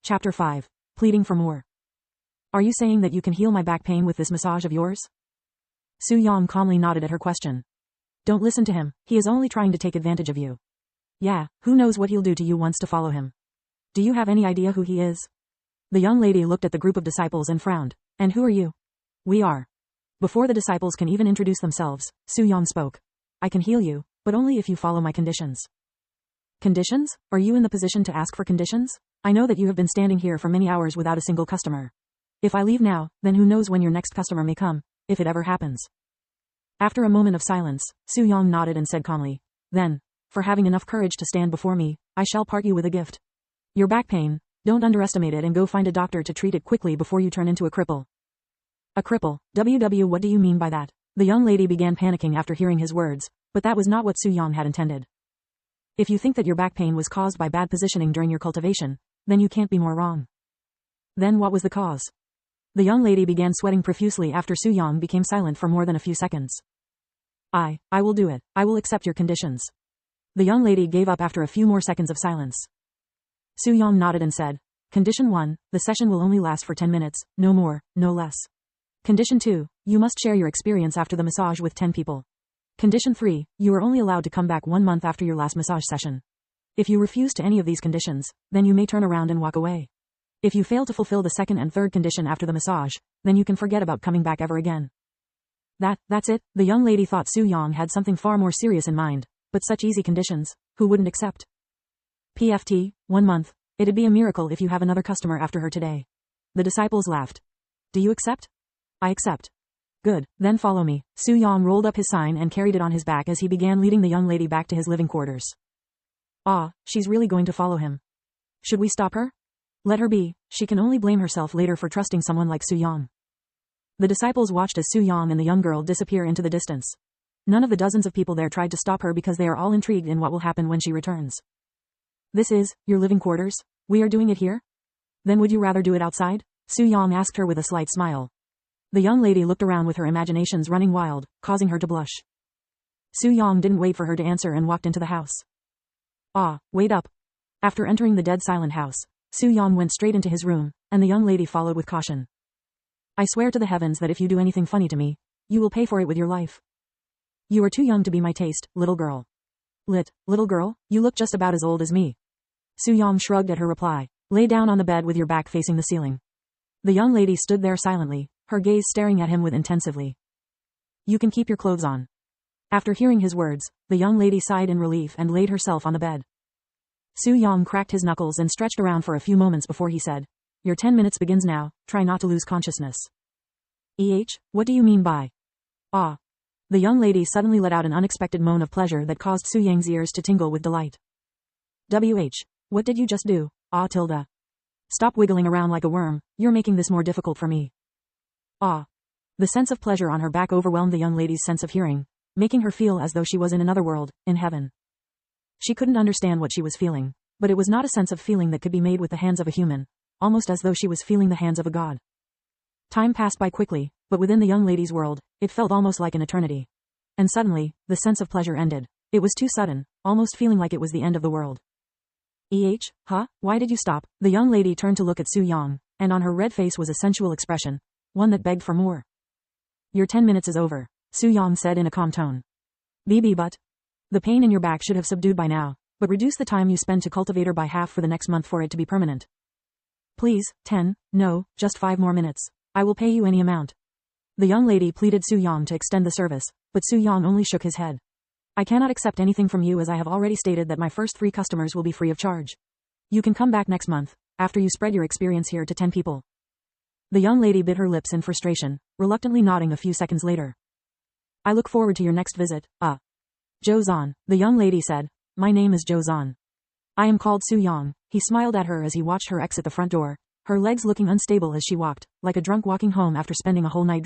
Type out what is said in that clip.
Chapter 5. Pleading for more. Are you saying that you can heal my back pain with this massage of yours? Su-young calmly nodded at her question. Don't listen to him, he is only trying to take advantage of you. Yeah, who knows what he'll do to you once to follow him. Do you have any idea who he is? The young lady looked at the group of disciples and frowned. And who are you? We are. Before the disciples can even introduce themselves, Su-young spoke. I can heal you, but only if you follow my conditions. Conditions? Are you in the position to ask for conditions? I know that you have been standing here for many hours without a single customer. If I leave now, then who knows when your next customer may come, if it ever happens. After a moment of silence, Su-young nodded and said calmly, Then, for having enough courage to stand before me, I shall part you with a gift. Your back pain, don't underestimate it and go find a doctor to treat it quickly before you turn into a cripple. A cripple? What do you mean by that? The young lady began panicking after hearing his words, but that was not what Su-young had intended. If you think that your back pain was caused by bad positioning during your cultivation, then you can't be more wrong. Then what was the cause? The young lady began sweating profusely after Su-young became silent for more than a few seconds. I will do it. I will accept your conditions. The young lady gave up after a few more seconds of silence. Su-young nodded and said, Condition 1, the session will only last for 10 minutes, no more, no less. Condition 2, you must share your experience after the massage with 10 people. Condition 3, you are only allowed to come back 1 month after your last massage session. If you refuse to any of these conditions, then you may turn around and walk away. If you fail to fulfill the second and third condition after the massage, then you can forget about coming back ever again. That's it. The young lady thought Su-young had something far more serious in mind, but such easy conditions, who wouldn't accept? PFT, 1 month. It'd be a miracle if you have another customer after her today. The disciples laughed. Do you accept? I accept. Good, then follow me. Su-young rolled up his sign and carried it on his back as he began leading the young lady back to his living quarters. She's really going to follow him. Should we stop her? Let her be, she can only blame herself later for trusting someone like Su-young. The disciples watched as Su-young and the young girl disappear into the distance. None of the dozens of people there tried to stop her because they are all intrigued in what will happen when she returns. This is, your living quarters? We are doing it here? Then would you rather do it outside? Su-young asked her with a slight smile. The young lady looked around with her imaginations running wild, causing her to blush. Su-young didn't wait for her to answer and walked into the house. Wait up. After entering the dead silent house, Su-young went straight into his room, and the young lady followed with caution. I swear to the heavens that if you do anything funny to me, you will pay for it with your life. You are too young to be my taste, little girl. Little girl, you look just about as old as me. Su-young shrugged at her reply. Lay down on the bed with your back facing the ceiling. The young lady stood there silently, her gaze staring at him with intensively. You can keep your clothes on. After hearing his words, the young lady sighed in relief and laid herself on the bed. Su-young cracked his knuckles and stretched around for a few moments before he said, Your 10 minutes begins now, try not to lose consciousness. What do you mean by? The young lady suddenly let out an unexpected moan of pleasure that caused Su-young's ears to tingle with delight. What did you just do? Stop wiggling around like a worm, you're making this more difficult for me. The sense of pleasure on her back overwhelmed the young lady's sense of hearing, making her feel as though she was in another world, in heaven. She couldn't understand what she was feeling, but it was not a sense of feeling that could be made with the hands of a human, almost as though she was feeling the hands of a god. Time passed by quickly, but within the young lady's world, it felt almost like an eternity. And suddenly, the sense of pleasure ended. It was too sudden, almost feeling like it was the end of the world. Why did you stop? The young lady turned to look at Su-young, and on her red face was a sensual expression, one that begged for more. Your 10 minutes is over, Su-young said in a calm tone. But the pain in your back should have subdued by now, but reduce the time you spend to Cultivator by half for the next month for it to be permanent. Please, 10, no, just 5 more minutes. I will pay you any amount. The young lady pleaded Su-young to extend the service, but Su-young only shook his head. I cannot accept anything from you as I have already stated that my first 3 customers will be free of charge. You can come back next month, after you spread your experience here to 10 people. The young lady bit her lips in frustration, reluctantly nodding a few seconds later. I look forward to your next visit, Jo-zan, the young lady said. My name is Jo-zan. I am called Su-young. He smiled at her as he watched her exit the front door, her legs looking unstable as she walked, like a drunk walking home after spending a whole night